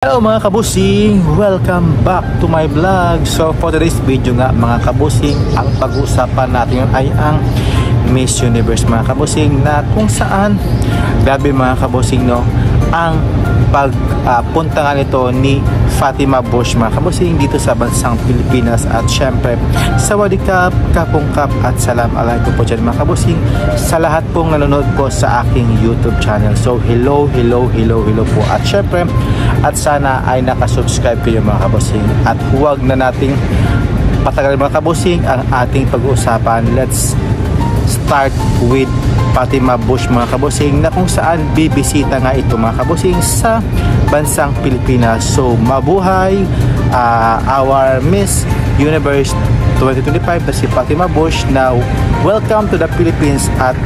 Hello mga kabusing! Welcome back to my vlog. So for today's video nga mga kabusing, ang pag-uusapan natin ay ang Miss Universe mga kabusing, na kung saan grabe mga kabusing no, ang pagpunta nga nito ni Fatima Bush mga kabusing dito sa bansang Pilipinas. At syempre sawadikap, kapungkap at salam alaikum po dyan mga kabusing sa lahat pong nanonood po sa aking YouTube channel. So hello po, at syempre at sana ay nakasubscribe kayo mga kabusing, at huwag na nating patagal mga kabusing ang ating pag-uusapan. Let's start with Fatima Bush mga kabusing, na kung saan bibisita nga ito mga kabusing sa bansang Pilipinas. So mabuhay our Miss Universe 2025 na si Fatima Bush. Now welcome to the Philippines. At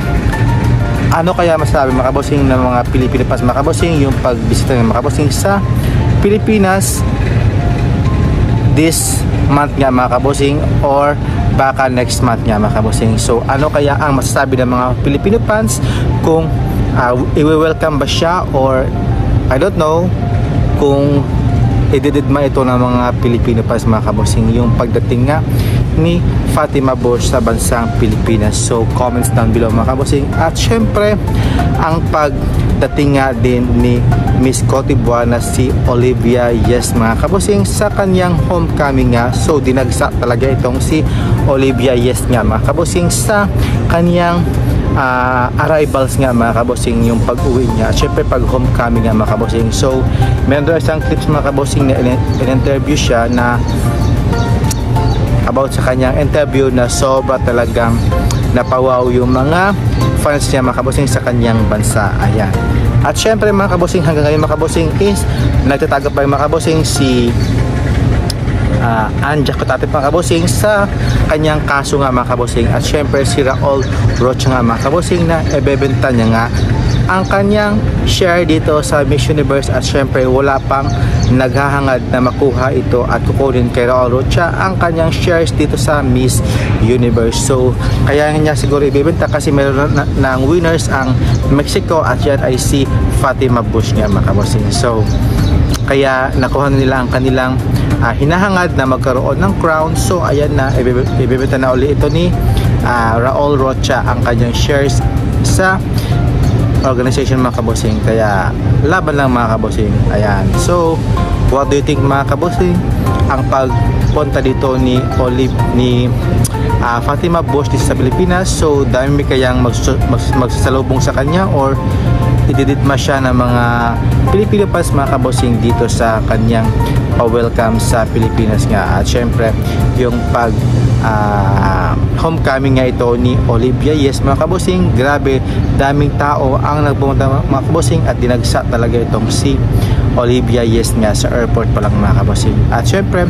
ano kaya masabi mga kabusing ng mga Pilipinas mga kabusing yung pagbisita ng mga kabusing sa Pilipinas this month nga mga kabusing, or baka next month nga mga kabusing. So ano kaya ang masasabi ng mga Filipino fans, kung i-welcome ba siya, or I don't know kung idididma ito ng mga Filipino fans mga kabusing yung pagdating nga ni Fatima Bush sa bansang Pilipinas. So comments down below mga kabusing. At syempre ang pagdating nga din ni Miss Cote d'Ivoire na si Olivia Yes mga kabusing sa kanyang homecoming nga. So dinagsa talaga itong si Olivia Yes nga mga kabusing sa kanyang arrivals nga mga kabusing, yung pag-uwi niya, syempre pag homecoming nga mga kabusing. So meron isang clips mga kabusing na in-interview siya na about sa kanyang interview, na sobra talagang napawaw yung mga fans niya mga kabusing sa kanyang bansa. Ayan. At syempre mga kabusing, hanggang ngayon mga kabusing is nagtatago pa yung mga kabusing si Anja Cotate mga kabusing sa kanyang kaso nga mga kabusing. At syempre si Raul Rocha nga mga kabusing, na ibebenta niya nga ang kanyang share dito sa Miss Universe. At syempre wala pang naghahangad na makuha ito at kukunin kay Raul Rocha ang kanyang shares dito sa Miss Universe. So kaya niya siguro ibebenta kasi meron ng winners ang Mexico, at yan ay si Fatima Bush nga mga kabusing. So kaya nakuha nila ang kanilang hinahangad na magkaroon ng crown. So ayan na, ibebenta na uli ito ni Raul Rocha ang kanyang shares sa organization mga kabusing. Kaya laban lang mga kabusing. Ayan. So what do you think mga kabusing, ang pagpunta dito ni Fatima Bush dito sa Pilipinas? So dami kayang magsasalubong sa kanya, or idididma siya ng mga Pilipino fans mga kabusing dito sa kanyang welcome sa Pilipinas nga? At syempre yung pag homecoming nga ito ni Olivia Yes mga kabusing, grabe daming tao ang nagpumunta mga kabusing, at dinagsa talaga itong si Olivia Yes nga sa airport pa lang mga kabusing. At syempre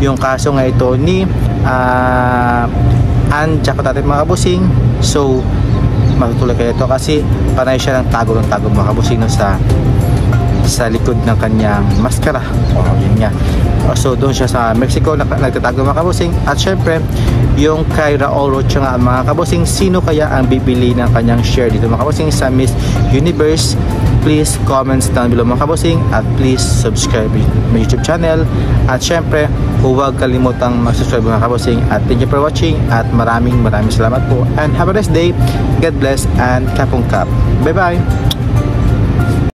yung kaso nga ito ni Anja Cotate mga kabusing, so matutuloy kayo ito kasi panay siya ng tago mga kabusing no, sa likod ng kanyang maskara. Yun nga. So doon siya sa Mexico nagtatago mga kabusing. At syempre yung kay Raul Rocha nga mga kabusing, sino kaya ang bibili ng kanyang share dito mga kabusing sa Miss Universe? Please comments down below mga kabusing, at please subscribe my YouTube channel. At syempre huwag kalimutang mag-subscribe mga kabusing. At thank you for watching, at maraming salamat po, and have a nice day. God bless and kapong kap. Bye bye.